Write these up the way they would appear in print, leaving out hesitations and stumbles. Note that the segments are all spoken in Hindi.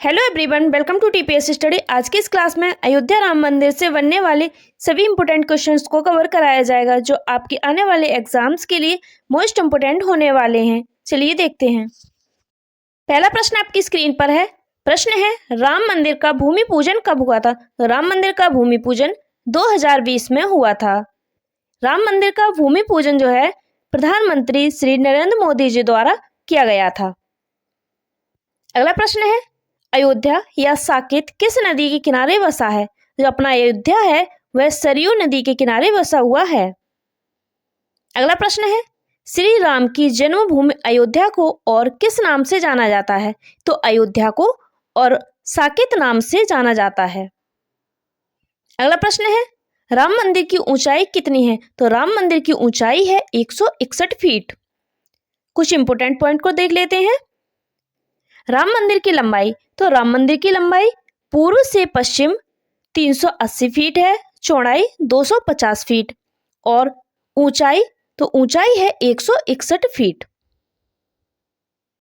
Hello everyone, welcome to TPS study. आज की इस क्लास में अयोध्या राम मंदिर से बनने वाले सभी इंपोर्टेंट क्वेश्चंस को कवर कराया जाएगा जो आपके आने वाले एग्जाम्स के लिए मोस्ट इंपोर्टेंट होने वाले हैं। चलिए देखते हैं। पहला प्रश्न आपकी स्क्रीन पर है। प्रश्न है, राम मंदिर का भूमि पूजन कब हुआ था? तो राम मंदिर का भूमि पूजन 2020 में हुआ था। राम मंदिर का भूमि पूजन जो है प्रधानमंत्री श्री नरेंद्र मोदी जी द्वारा किया गया था। अगला प्रश्न है, अयोध्या या साकेत किस नदी के किनारे बसा है? जो अपना अयोध्या है वह सरयू नदी के किनारे बसा हुआ है। अगला प्रश्न है, श्री राम की जन्मभूमि अयोध्या को और किस नाम से जाना जाता है? तो अयोध्या को और साकेत नाम से जाना जाता है। अगला प्रश्न है, राम मंदिर की ऊंचाई कितनी है? तो राम मंदिर की ऊंचाई है 161 फीट। कुछ इंपोर्टेंट पॉइंट को देख लेते हैं। राम मंदिर की लंबाई, तो राम मंदिर की लंबाई पूर्व से पश्चिम 380 फीट है, चौड़ाई 250 फीट और ऊंचाई, तो ऊंचाई है 161 फीट।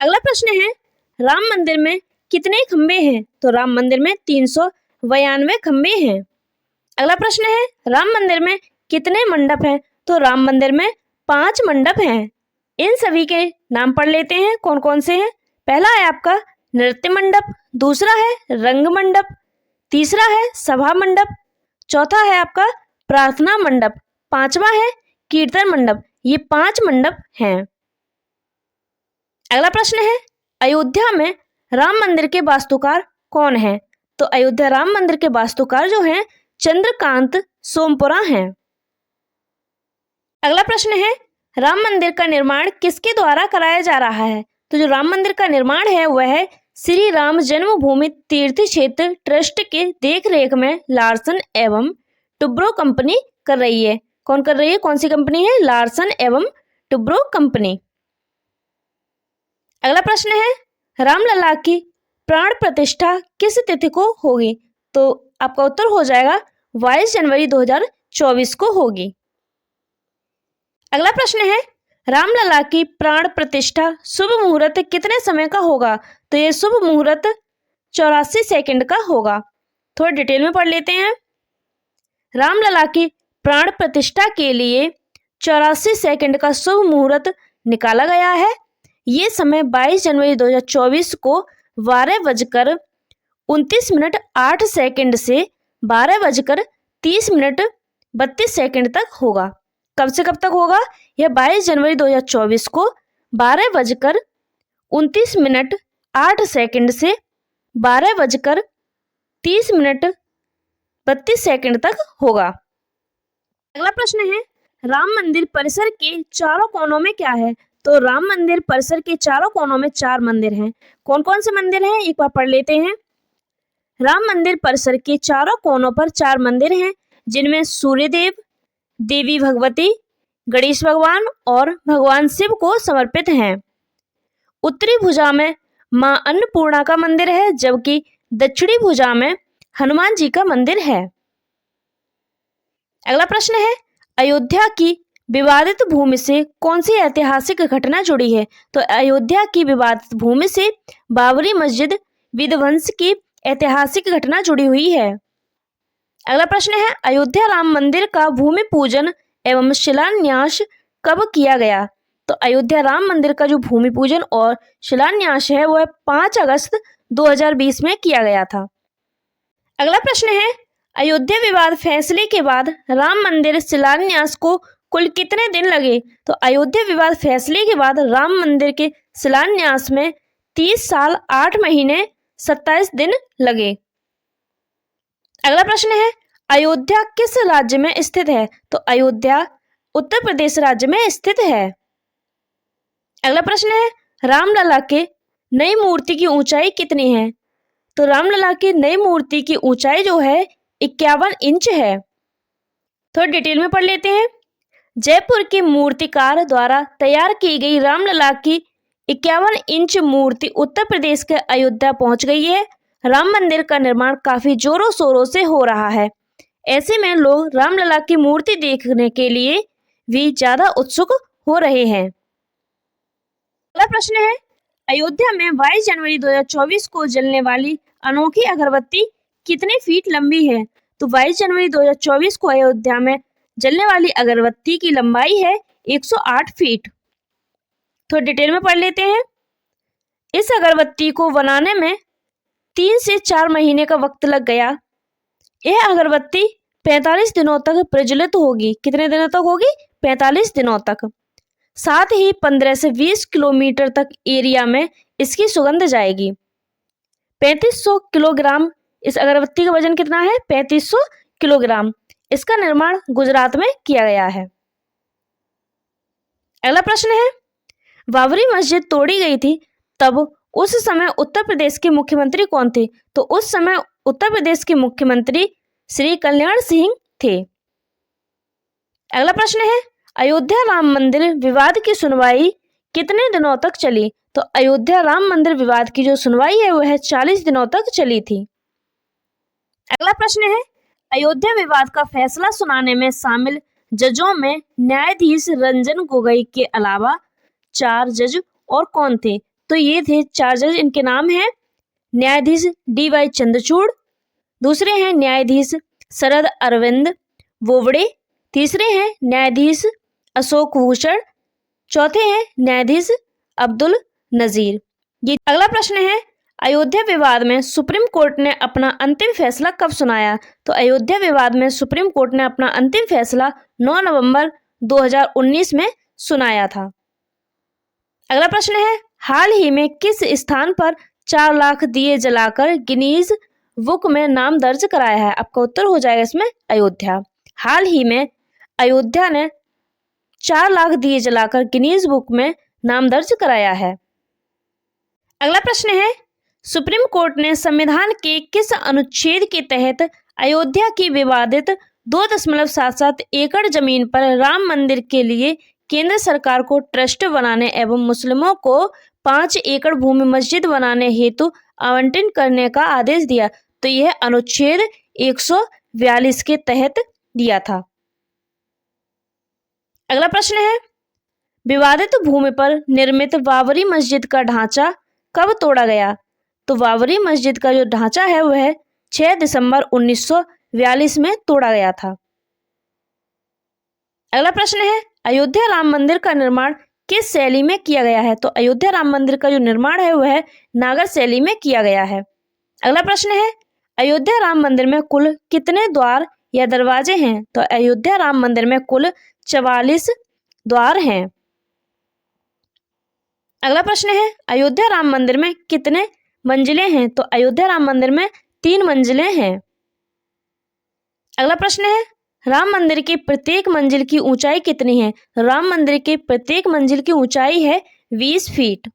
अगला प्रश्न है, राम मंदिर में कितने खंबे हैं? तो राम मंदिर में 392 खंबे हैं। अगला प्रश्न है, राम मंदिर में कितने मंडप हैं? तो राम मंदिर में 5 मंडप हैं। इन सभी के नाम पढ़ लेते हैं, कौन कौन से हैं। पहला है आपका नृत्य मंडप, दूसरा है रंग मंडप, तीसरा है सभा मंडप, चौथा है आपका प्रार्थना मंडप, पांचवा है कीर्तन मंडप। ये 5 मंडप हैं। अगला प्रश्न है, अयोध्या में राम मंदिर के वास्तुकार कौन है? तो अयोध्या राम मंदिर के वास्तुकार जो हैं चंद्रकांत सोमपुरा हैं। अगला प्रश्न है, राम मंदिर का निर्माण किसके द्वारा कराया जा रहा है? तो जो राम मंदिर का निर्माण है वह है श्री राम जन्मभूमि तीर्थ क्षेत्र ट्रस्ट के देख रेख में लार्सन एवं टुब्रो कंपनी कर रही है। कौन कर रही है? कौन सी कंपनी है? लार्सन एवं टुब्रो कंपनी। अगला प्रश्न है, रामलला की प्राण प्रतिष्ठा किस तिथि को होगी? तो आपका उत्तर हो जाएगा 22 जनवरी 2024 को होगी। अगला प्रश्न है, रामलला की प्राण प्रतिष्ठा शुभ मुहूर्त कितने समय का होगा? तो ये शुभ मुहूर्त 84 सेकंड का होगा। थोड़ा डिटेल में पढ़ लेते हैं। रामलला की प्राण प्रतिष्ठा के लिए 84 सेकंड का शुभ मुहूर्त निकाला गया है। ये समय 22 जनवरी 2024 को 12:29:08 से 12:30:32 तक होगा। कब से कब तक होगा? यह 22 जनवरी 2024 को 12:29:08 से 12:30:32 तक होगा। अगला प्रश्न है, राम मंदिर परिसर के चारों कोनों में क्या है? तो राम मंदिर परिसर के चारों कोनों में 4 मंदिर हैं। कौन कौन से मंदिर हैं एक बार पढ़ लेते हैं। राम मंदिर परिसर के चारों कोनों पर 4 मंदिर हैं, जिनमें सूर्यदेव, देवी भगवती, गणेश भगवान और भगवान शिव को समर्पित हैं। उत्तरी भुजा में मां अन्नपूर्णा का मंदिर है, जबकि दक्षिणी भुजा में हनुमान जी का मंदिर है। अगला प्रश्न है, अयोध्या की विवादित भूमि से कौन सी ऐतिहासिक घटना जुड़ी है? तो अयोध्या की विवादित भूमि से बाबरी मस्जिद विध्वंस की ऐतिहासिक घटना जुड़ी हुई है। अगला प्रश्न है, अयोध्या राम मंदिर का भूमि पूजन एवं शिलान्यास कब किया गया? तो अयोध्या राम मंदिर का जो भूमि पूजन और शिलान्यास है वह 5 अगस्त 2020 में किया गया था। अगला प्रश्न है, अयोध्या विवाद फैसले के बाद राम मंदिर शिलान्यास को कुल कितने दिन लगे? तो अयोध्या विवाद फैसले के बाद राम मंदिर के शिलान्यास में 30 साल 8 महीने 27 दिन लगे। अगला प्रश्न है, अयोध्या किस राज्य में स्थित है? तो अयोध्या उत्तर प्रदेश राज्य में स्थित है। अगला प्रश्न है, रामलला के नई मूर्ति की ऊंचाई कितनी है? तो रामलला की नई मूर्ति की ऊंचाई जो है 51 इंच है। थोड़ा डिटेल में पढ़ लेते हैं। जयपुर के मूर्तिकार द्वारा तैयार की गई रामलला की 51 इंच मूर्ति उत्तर प्रदेश के अयोध्या पहुंच गई है। राम मंदिर का निर्माण काफी जोरों शोरों से हो रहा है। ऐसे में लोग रामलला की मूर्ति देखने के लिए भी ज्यादा उत्सुक हो रहे हैं। अगला प्रश्न है, अयोध्या में 22 जनवरी 2024 को जलने वाली अनोखी अगरबत्ती कितने फीट लंबी है? तो 22 जनवरी 2024 को अयोध्या में जलने वाली अगरबत्ती की लंबाई है 108 फीट। तो डिटेल में पढ़ लेते हैं। इस अगरबत्ती को बनाने में 3 से 4 महीने का वक्त लग गया। यह अगरबत्ती 45 दिनों तक प्रज्वलित होगी। कितने दिनों तक होगी? 45 दिनों तक। साथ ही 15 से 20 किलोमीटर तक एरिया में इसकी सुगंध जाएगी। 3500 किलोग्राम, इस अगरबत्ती का वजन कितना है? 3500 किलोग्राम। इसका निर्माण गुजरात में किया गया है। अगला प्रश्न है, बाबरी मस्जिद तोड़ी गई थी तब उस समय उत्तर प्रदेश के मुख्यमंत्री कौन थे? तो उस समय उत्तर प्रदेश के मुख्यमंत्री श्री कल्याण सिंह थे। अगला प्रश्न है, अयोध्या राम मंदिर विवाद की सुनवाई कितने दिनों तक चली? तो अयोध्या राम मंदिर विवाद की जो सुनवाई है वह 40 दिनों तक चली थी। अगला प्रश्न है, अयोध्या विवाद का फैसला सुनाने में शामिल जजों में न्यायाधीश रंजन गोगोई के अलावा 4 जज और कौन थे? तो ये थे 4 जज। इनके नाम हैं न्यायाधीश DY चंद्रचूड़, दूसरे हैं न्यायाधीश शरद अरविंद बोबड़े, तीसरे हैं न्यायाधीश अशोक भूषण, चौथे हैं न्यायाधीश अब्दुल नजीर। ये अगला प्रश्न है, अयोध्या विवाद में सुप्रीम कोर्ट ने अपना अंतिम फैसला कब सुनाया? तो अयोध्या विवाद में सुप्रीम कोर्ट ने अपना अंतिम फैसला 9 नवंबर 2019 में सुनाया था। अगला प्रश्न है, हाल ही में किस स्थान पर 4 लाख दिए जलाकर गिनीज बुक में नाम दर्ज कराया है? आपका उत्तर हो जाएगा इसमें अयोध्या। हाल ही में अयोध्या ने 4 लाख दिए जलाकर गिनीज बुक में नाम दर्ज कराया है। अगला प्रश्न है, सुप्रीम कोर्ट ने संविधान के किस अनुच्छेद के तहत अयोध्या की विवादित 2.77 एकड़ जमीन पर राम मंदिर के लिए केंद्र सरकार को ट्रस्ट बनाने एवं मुस्लिमों को 5 एकड़ भूमि मस्जिद बनाने हेतु आवंटन करने का आदेश दिया? तो यह अनुच्छेद 142 के तहत दिया था। अगला प्रश्न है, विवादित भूमि पर निर्मित बाबरी मस्जिद का ढांचा कब तोड़ा गया? तो बाबरी मस्जिद का जो ढांचा है वह 6 दिसंबर 1942 में तोड़ा गया था। अगला प्रश्न है, अयोध्या राम मंदिर का निर्माण किस शैली में किया गया है? तो अयोध्या राम मंदिर का जो निर्माण है वह नागर शैली में किया गया है। अगला प्रश्न है, अयोध्या राम मंदिर में कुल कितने द्वार या दरवाजे हैं? तो अयोध्या राम मंदिर में कुल 44 द्वार हैं। अगला प्रश्न है, अयोध्या राम मंदिर में कितने मंजिलें हैं? तो अयोध्या राम मंदिर में 3 मंजिलें हैं। अगला प्रश्न है, राम मंदिर की प्रत्येक मंजिल की ऊंचाई कितनी है? राम मंदिर की प्रत्येक मंजिल की ऊंचाई है 20 फीट।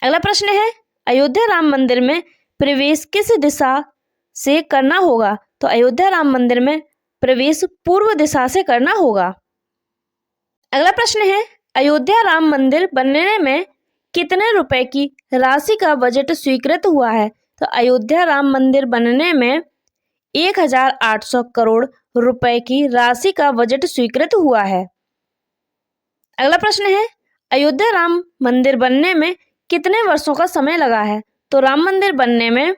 अगला प्रश्न है, अयोध्या राम मंदिर में प्रवेश किस दिशा से करना होगा? तो अयोध्या राम मंदिर में प्रवेश पूर्व दिशा से करना होगा। अगला प्रश्न है, अयोध्या राम मंदिर बनने में कितने रुपए की राशि का बजट स्वीकृत हुआ है? तो अयोध्या राम मंदिर बनने में 1800 करोड़ रुपए की राशि का बजट स्वीकृत हुआ है। अगला प्रश्न है, अयोध्या राम मंदिर बनने में कितने वर्षों का समय लगा है? तो राम मंदिर बनने में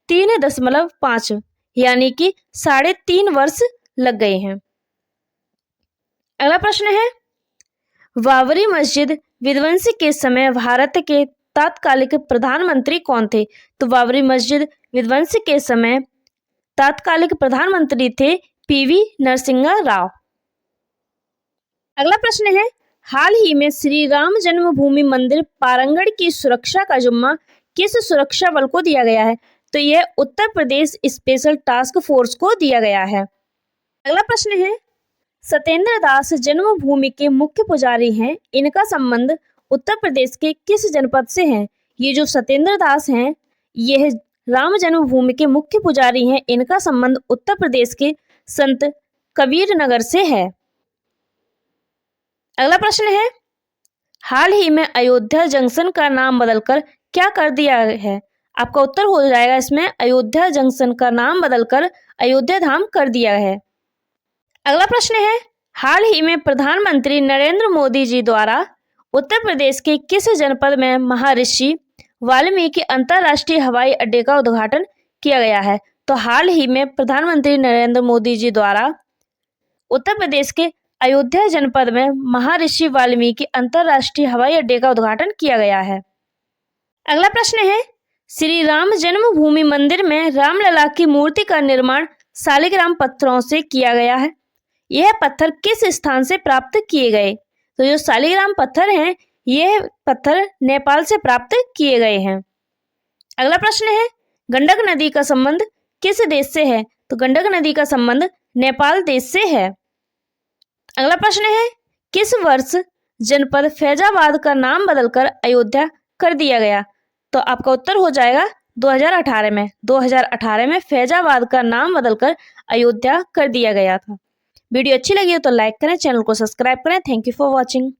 3.5 यानी कि 3.5 वर्ष लग गए हैं। अगला प्रश्न है, बाबरी मस्जिद विध्वंस के समय भारत के तत्कालिक प्रधानमंत्री कौन थे? तो बाबरी मस्जिद विध्वंस के समय तत्कालिक प्रधानमंत्री थे PV नरसिंह राव। अगला प्रश्न है, हाल ही में श्री राम जन्मभूमि मंदिर प्रांगण की सुरक्षा का जिम्मा किस सुरक्षा बल को दिया गया है? तो यह Uttar Pradesh special task force को दिया गया है। अगला प्रश्न है, सत्येंद्र दास जन्मभूमि के मुख्य पुजारी हैं, इनका संबंध उत्तर प्रदेश के किस जनपद से है? ये जो सत्येंद्र दास हैं यह राम जन्मभूमि के मुख्य पुजारी हैं, इनका संबंध उत्तर प्रदेश के संत कबीर नगर से है। अगला प्रश्न है, हाल ही में अयोध्या जंक्शन का नाम बदलकर क्या कर दिया है? आपका उत्तर हो जाएगा इसमें अयोध्या जंक्शन का नाम बदलकर अयोध्या धाम कर दिया है। अगला प्रश्न है, हाल ही में प्रधानमंत्री नरेंद्र मोदी जी द्वारा उत्तर प्रदेश के किस जनपद में महर्षि वाल्मीकि अंतर्राष्ट्रीय हवाई अड्डे का उद्घाटन किया गया है? तो हाल ही में प्रधानमंत्री नरेंद्र मोदी जी द्वारा उत्तर प्रदेश के अयोध्या जनपद में महर्षि वाल्मीकि अंतर्राष्ट्रीय हवाई अड्डे का उद्घाटन किया गया है। अगला प्रश्न है, श्री राम जन्मभूमि मंदिर में रामलला की मूर्ति का निर्माण शालिग्राम पत्थरों से किया गया है। यह पत्थर किस स्थान से प्राप्त किए गए? तो जो शालिग्राम पत्थर हैं, यह पत्थर नेपाल से प्राप्त किए गए हैं। अगला प्रश्न है, गंडक नदी का संबंध किस देश से है? तो गंडक नदी का संबंध नेपाल देश से है। अगला प्रश्न है, किस वर्ष जनपद फैजाबाद का नाम बदलकर अयोध्या कर दिया गया? तो आपका उत्तर हो जाएगा 2018 में। 2018 में फैजाबाद का नाम बदलकर अयोध्या कर दिया गया था। वीडियो अच्छी लगी हो तो लाइक करें, चैनल को सब्सक्राइब करें। Thank you for watching.